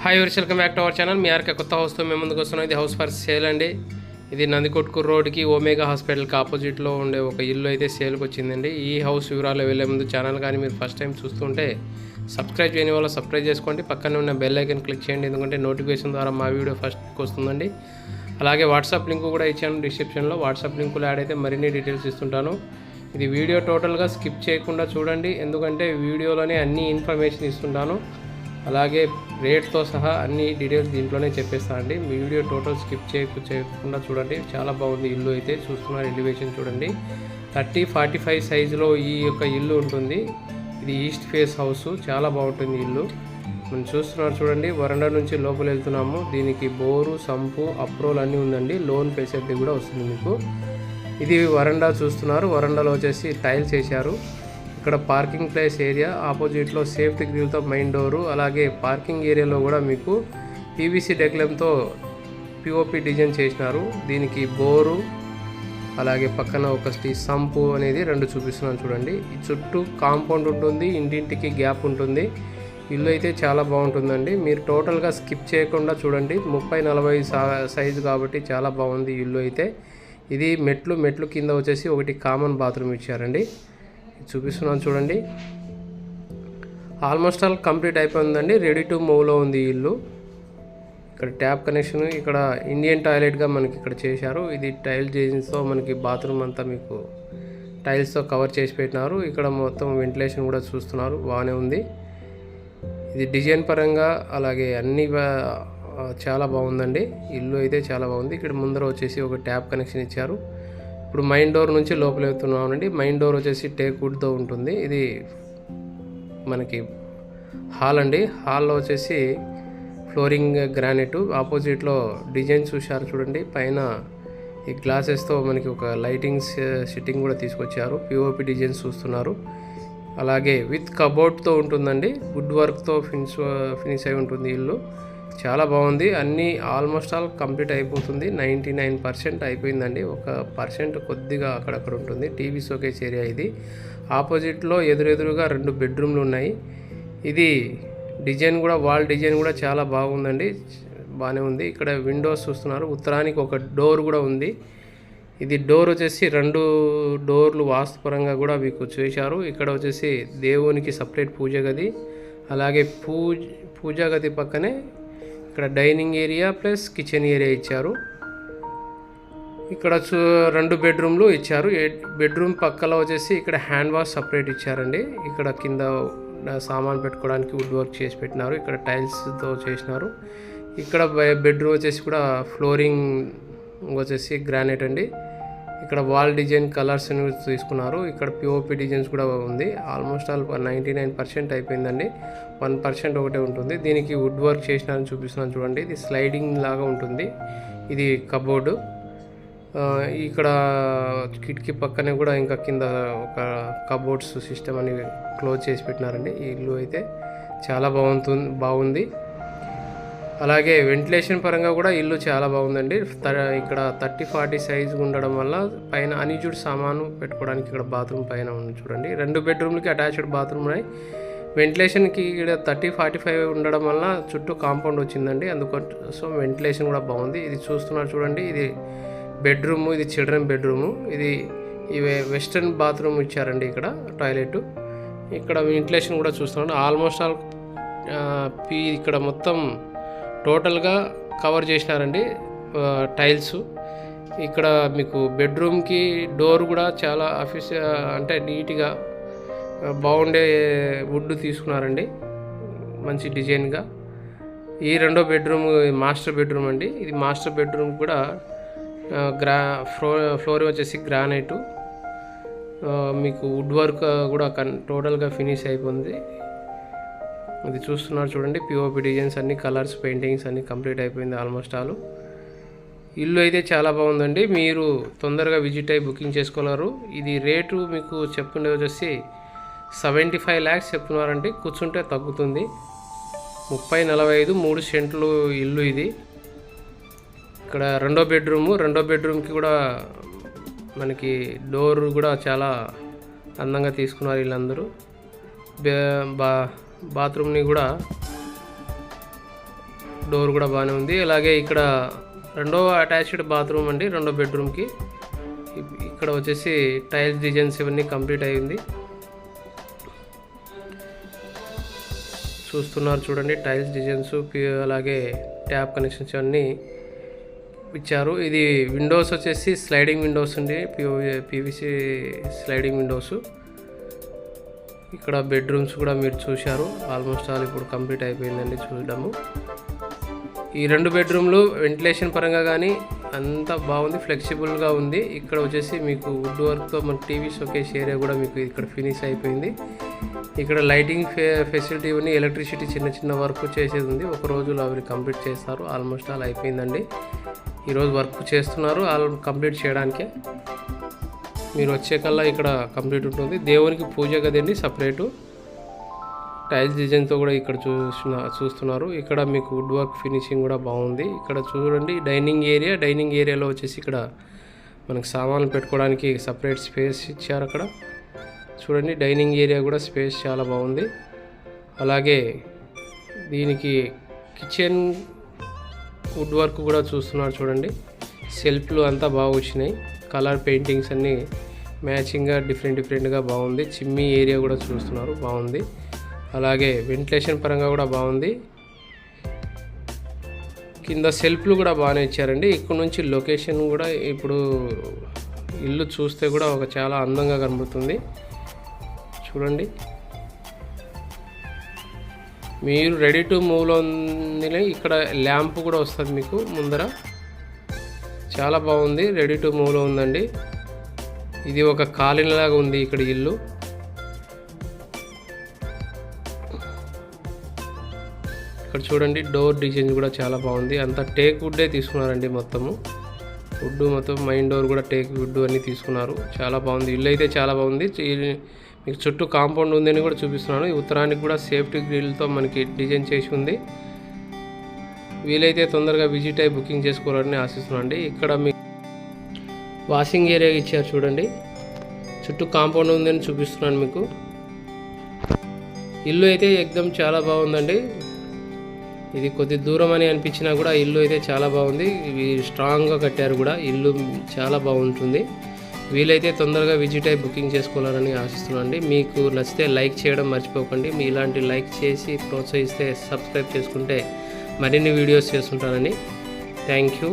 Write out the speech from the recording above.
Hi welcome back to our channel. మీ ఆర్కే కొత్త హౌస్తో మేము ముందుకు వస్తున్నాం. ఇది హౌస్ ఫర్ సేల్ అండి. ఇది నందికొట్కూరు రోడ్కి ఒమేగా హాస్పిటల్కి ఆపోజిట్లో ఉండే ఒక ఇల్లు అయితే సేల్కి వచ్చిందండి. ఈ హౌస్ వివరాలు వెళ్ళే ముందు ఛానల్ కానీ మీరు ఫస్ట్ టైం చూస్తుంటే సబ్స్క్రైబ్ చేయని వాళ్ళు సబ్స్క్రైబ్ చేసుకోండి. పక్కనే ఉన్న బెల్ ఐకన్ క్లిక్ చేయండి, ఎందుకంటే నోటిఫికేషన్ ద్వారా మా వీడియో ఫస్ట్కి వస్తుందండి. అలాగే వాట్సాప్ లింక్ కూడా ఇచ్చాను డిస్క్రిప్షన్లో. వాట్సాప్ లింకులు యాడ్ అయితే మరిన్ని డీటెయిల్స్ ఇస్తుంటాను. ఇది వీడియో టోటల్గా స్కిప్ చేయకుండా చూడండి, ఎందుకంటే వీడియోలోనే అన్ని ఇన్ఫర్మేషన్ ఇస్తుంటాను. అలాగే రేట్తో సహా అన్ని డీటెయిల్స్ దీంట్లోనే చెప్పేస్తాను అండి. మీ వీడియో టోటల్ స్కిప్ చేయకుండా చూడండి. చాలా బాగుంది ఇల్లు అయితే. చూస్తున్నారు ఎలివేషన్ చూడండి. 30-45 సైజులో ఈ యొక్క ఇల్లు ఉంటుంది. ఇది ఈస్ట్ ఫేస్ హౌస్. చాలా బాగుంటుంది ఇల్లు. మనం చూస్తున్నారు చూడండి. వరండా నుంచి లోపల వెళ్తున్నాము. దీనికి బోరు, సంపు, అప్రోల్ అన్నీ ఉందండి. లోన్ ఫెసిలిటీ కూడా వస్తుంది మీకు. ఇది వరండా చూస్తున్నారు. వరండాలో వచ్చేసి టైల్స్ వేశారు. ఇక్కడ పార్కింగ్ ప్లేస్ ఏరియా, ఆపోజిట్లో సేఫ్టీ గ్రిల్తో మెయిన్ డోరు, అలాగే పార్కింగ్ ఏరియాలో కూడా మీకు పీవీసీ డెక్లెమ్తో పిఓపి డిజైన్ చేసినారు. దీనికి బోరు, అలాగే పక్కన ఒక సంపు అనేది రెండు చూపిస్తున్నాను చూడండి. ఈ చుట్టూ కాంపౌండ్ ఉంటుంది, ఇంటింటికి గ్యాప్ ఉంటుంది. ఇల్లు అయితే చాలా బాగుంటుందండి. మీరు టోటల్గా స్కిప్ చేయకుండా చూడండి. 30-40 సైజు కాబట్టి చాలా బాగుంది ఇల్లు అయితే. ఇది మెట్లు కింద వచ్చేసి ఒకటి కామన్ బాత్రూమ్ ఇచ్చారండి. చూపిస్తున్నాను చూడండి. ఆల్మోస్ట్ ఆల్ కంప్లీట్ అయిపోయిందండి. రెడీ టు మూవ్లో ఉంది ఇల్లు. ఇక్కడ ట్యాప్ కనెక్షన్, ఇక్కడ ఇండియన్ టాయిలెట్గా మనకి ఇక్కడ చేశారు. ఇది టైల్ డిజైన్స్తో మనకి బాత్రూమ్ అంతా మీకు టైల్స్తో కవర్ చేసి పెట్టినారు. ఇక్కడ మొత్తం వెంటిలేషన్ కూడా చూస్తున్నారు, బాగానే ఉంది. ఇది డిజైన్ పరంగా అలాగే అన్ని చాలా బాగుందండి. ఇల్లు అయితే చాలా బాగుంది. ఇక్కడ ముందర వచ్చేసి ఒక ట్యాప్ కనెక్షన్ ఇచ్చారు. ఇప్పుడు మెయిన్ డోర్ నుంచి లోపల వెళ్తున్నామండి. మెయిన్ డోర్ వచ్చేసి టేక్ వుడ్తో ఉంటుంది. ఇది మనకి హాల్ అండి. హాల్లో వచ్చేసి ఫ్లోరింగ్ గ్రానైట్, ఆపోజిట్లో డిజైన్ చూశారు చూడండి. పైన ఈ గ్లాసెస్తో మనకి ఒక లైటింగ్స్ సిట్టింగ్ కూడా తీసుకొచ్చారు. పిఓపి డిజైన్స్ చూస్తున్నారు. అలాగే విత్ కబోర్డ్తో ఉంటుందండి. వుడ్ వర్క్తో ఫినిష్ అయి ఉంటుంది ఇల్లు. చాలా బాగుంది. అన్నీ ఆల్మోస్ట్ ఆల్ కంప్లీట్ అయిపోతుంది. 99% అయిపోయిందండి. 1% కొద్దిగా అక్కడక్కడ ఉంటుంది. టీవీ షోకేస్ ఏరియా ఇది. ఆపోజిట్లో ఎదురుగా 2 బెడ్రూమ్లు ఉన్నాయి. ఇది డిజైన్ కూడా, వాల్ డిజైన్ కూడా చాలా బాగుందండి, బాగానే ఉంది. ఇక్కడ విండోస్ చూస్తున్నారు. ఉత్తరానికి ఒక డోర్ కూడా ఉంది. ఇది డోర్ వచ్చేసి 2 డోర్లు వాస్తుపరంగా కూడా మీకు చేశారు. ఇక్కడ వచ్చేసి దేవునికి సపరేట్ పూజ గది, అలాగే పూజా గది పక్కనే ఇక్కడ dining area plus kitchen area ఇచ్చారు. ఇక్కడ 2 బెడ్రూమ్లు ఇచ్చారు. బెడ్రూమ్ పక్కలో వచ్చేసి ఇక్కడ హ్యాండ్ వాష్ సపరేట్ ఇచ్చారండి. ఇక్కడ కింద సామాన్ పెట్టుకోవడానికి వుడ్ వర్క్ చేసి పెట్టినారు. ఇక్కడ టైల్స్తో చేసినారు. ఇక్కడ బెడ్రూమ్ వచ్చేసి కూడా ఫ్లోరింగ్ వచ్చేసి గ్రానైట్ అండి. ఇక్కడ వాల్ డిజైన్ కలర్స్ తీసుకున్నారు. ఇక్కడ పిఓపి డిజైన్స్ కూడా ఉంది. ఆల్మోస్ట్ ఆల్ 99% అయిపోయిందండి. 1% ఒకటే ఉంటుంది. దీనికి వుడ్ వర్క్ చేసినారని చూపిస్తున్నాను చూడండి. ఇది స్లైడింగ్ లాగా ఉంటుంది. ఇది కబోర్డు. ఇక్కడ కిటికీ పక్కనే కూడా ఇంకా కింద ఒక కబోర్డ్స్ సిస్టమ్ అని క్లోజ్ చేసి పెట్టినారండి. ఈ ఇల్లు అయితే చాలా బాగుంది. అలాగే వెంటిలేషన్ పరంగా కూడా ఇల్లు చాలా బాగుందండి. ఇక్కడ 30-40 సైజు ఉండడం వల్ల పైన అన్యూజ్డ్ సామాను పెట్టుకోవడానికి ఇక్కడ బాత్రూమ్ పైన ఉంది చూడండి. 2 బెడ్రూమ్లకి అటాచ్డ్ బాత్రూమ్ ఉన్నాయి. వెంటిలేషన్కి ఇక్కడ 30-45 ఉండడం వల్ల చుట్టూ కాంపౌండ్ వచ్చిందండి. అందుకోసం వెంటిలేషన్ కూడా బాగుంది. ఇది చూస్తున్నారు చూడండి. ఇది బెడ్రూము, ఇది చిల్డ్రన్ బెడ్రూము. ఇది వెస్టర్న్ బాత్రూమ్ ఇచ్చారండి. ఇక్కడ టాయిలెట్, ఇక్కడ వెంటిలేషన్ కూడా చూస్తున్నాను. ఆల్మోస్ట్ ఆల్ ఇక్కడ మొత్తం టోటల్గా కవర్ చేసినారండి టైల్స్. ఇక్కడ మీకు బెడ్రూమ్కి డోర్ కూడా చాలా అంటే నీట్గా బాగుండే వుడ్ తీసుకున్నారండి, మంచి డిజైన్గా. ఈ 2వ బెడ్రూమ్ మాస్టర్ బెడ్రూమ్ అండి. ఇది మాస్టర్ బెడ్రూమ్ కూడా ఫ్లోర్ వచ్చేసి గ్రానైటు, మీకు వుడ్ వర్క్ కూడా టోటల్గా ఫినిష్ అయిపోయింది. ఇది చూస్తున్నారు చూడండి. పిఓపి డిజైన్స్ అన్ని, కలర్స్, పెయింటింగ్స్ అన్నీ కంప్లీట్ అయిపోయింది ఆల్మోస్ట్ ఆల్. ఇల్లు అయితే చాలా బాగుందండి. మీరు తొందరగా విజిట్ అయ్యి బుకింగ్ చేసుకోగలరు. ఇది రేటు మీకు చెప్తుండే వచ్చేసి 75 lakhs చెప్తున్నారండి. కూర్చుంటే తగ్గుతుంది. 30-45 3 సెంట్లు ఇల్లు ఇది. ఇక్కడ 2వ బెడ్రూము. 2వ బెడ్రూమ్కి కూడా మనకి డోర్ కూడా చాలా అందంగా తీసుకున్నారు వీళ్ళందరూ. బాత్రూమ్ని కూడా డోర్ కూడా బాగానే ఉంది. అలాగే ఇక్కడ రెండో అటాచ్డ్ బాత్రూమ్ అండి, రెండో బెడ్రూమ్కి. ఇక్కడ వచ్చేసి టైల్స్ డిజైన్స్ ఇవన్నీ కంప్లీట్ అయ్యింది. చూస్తున్నారు చూడండి, టైల్స్ డిజైన్స్ అలాగే ట్యాప్ కనెక్షన్స్ అన్నీ ఇచ్చారు. ఇది విండోస్ వచ్చేసి స్లైడింగ్ విండోస్ అండి, పీవీసీ స్లైడింగ్ విండోస్. ఇక్కడ బెడ్రూమ్స్ కూడా మీరు చూశారు. ఆల్మోస్ట్ ఆల్ ఇప్పుడు కంప్లీట్ అయిపోయిందండి చూడడము. ఈ 2 బెడ్రూమ్లు వెంటిలేషన్ పరంగా కానీ అంతా బాగుంది, ఫ్లెక్సిబుల్గా ఉంది. ఇక్కడ వచ్చేసి మీకు వుడ్ వర్క్తో మన టీవీ షోకేస్ ఏరియా కూడా మీకు ఇక్కడ ఫినిష్ అయిపోయింది. ఇక్కడ లైటింగ్ ఫెసిలిటీ ఉంది, ఎలక్ట్రిసిటీ చిన్న వర్క్ చేసేది ఉంది. ఒక రోజులో అవి కంప్లీట్ చేస్తారు. ఆల్మోస్ట్ ఆల్ అయిపోయిందండి. ఈరోజు వర్క్ చేస్తున్నారు కంప్లీట్ చేయడానికే. మీరు వచ్చే కల్లా ఇక్కడ కంప్లీట్ ఉంటుంది. దేవునికి పూజ గది అండి సపరేటు, టైల్స్ డిజైన్తో కూడా ఇక్కడ చూస్తున్నారు. ఇక్కడ మీకు వుడ్ వర్క్ ఫినిషింగ్ కూడా బాగుంది. ఇక్కడ చూడండి డైనింగ్ ఏరియాలో వచ్చేసి ఇక్కడ మనకు సామాన్లు పెట్టుకోవడానికి సపరేట్ స్పేస్ ఇచ్చారు. అక్కడ చూడండి డైనింగ్ ఏరియా కూడా స్పేస్ చాలా బాగుంది. అలాగే దీనికి కిచెన్ వుడ్ వర్క్ కూడా చూస్తున్నారు చూడండి. సెల్ఫ్లు అంతా బాగా వచ్చినాయి, కలర్ పెయింటింగ్స్ అన్నీ మ్యాచింగ్గా డిఫరెంట్గా బాగుంది. చిమ్మి ఏరియా కూడా చూస్తున్నారు బాగుంది. అలాగే వెంటిలేషన్ పరంగా కూడా బాగుంది. కింద సెల్ఫ్లు కూడా బాగానే ఇచ్చారండి. ఇక్కడ నుంచి లొకేషన్ కూడా ఇప్పుడు ఇల్లు చూస్తే కూడా ఒక చాలా అందంగా కనబడుతుంది చూడండి. మీరు రెడీ టు మూవ్లో ఉంది. ఇక్కడ ల్యాంప్ కూడా వస్తుంది మీకు ముందర, చాలా బాగుంది. రెడీ టు మూవ్లో ఉందండి. ఇది ఒక కాలనీ లాగా ఉంది ఇక్కడ ఇల్లు. ఇక్కడ చూడండి డోర్ డిజైన్ కూడా చాలా బాగుంది. అంతా టేక్ వుడ్డే తీసుకున్నారండి. మొత్తం మైన్ డోర్ కూడా టేక్ వుడ్ అన్నీ తీసుకున్నారు. చాలా బాగుంది ఇల్లు అయితే, చాలా బాగుంది. మీకు చుట్టూ కాంపౌండ్ ఉందని కూడా చూపిస్తున్నాను. ఈ ఉత్తరానికి కూడా సేఫ్టీ గ్రిల్తో మనకి డిజైన్ చేసి ఉంది. వీలైతే తొందరగా విజిట్ అయ్యి బుకింగ్ చేసుకోవాలని ఆశిస్తున్నాను. ఇక్కడ మీ వాషింగ్ ఏరియా ఇచ్చారు చూడండి. చుట్టూ కాంపౌండ్ ఉందని చూపిస్తున్నాను మీకు. ఇల్లు అయితే ఎక్దమ్ చాలా బాగుందండి. ఇది కొద్ది దూరం అని అనిపించినా కూడా ఇల్లు అయితే చాలా బాగుంది. ఇవి స్ట్రాంగ్గా కట్టారు కూడా. ఇల్లు చాలా బాగుంటుంది. వీలైతే తొందరగా విజిట్ అయ్యి బుకింగ్ చేసుకోవాలని ఆశిస్తున్నాను. మీకు నచ్చితే లైక్ చేయడం మర్చిపోకండి. మీ ఇలాంటి లైక్ చేసి ప్రోత్సహిస్తే సబ్స్క్రైబ్ చేసుకుంటే మరిన్ని వీడియోస్ చేస్తుంటానని. Thank you.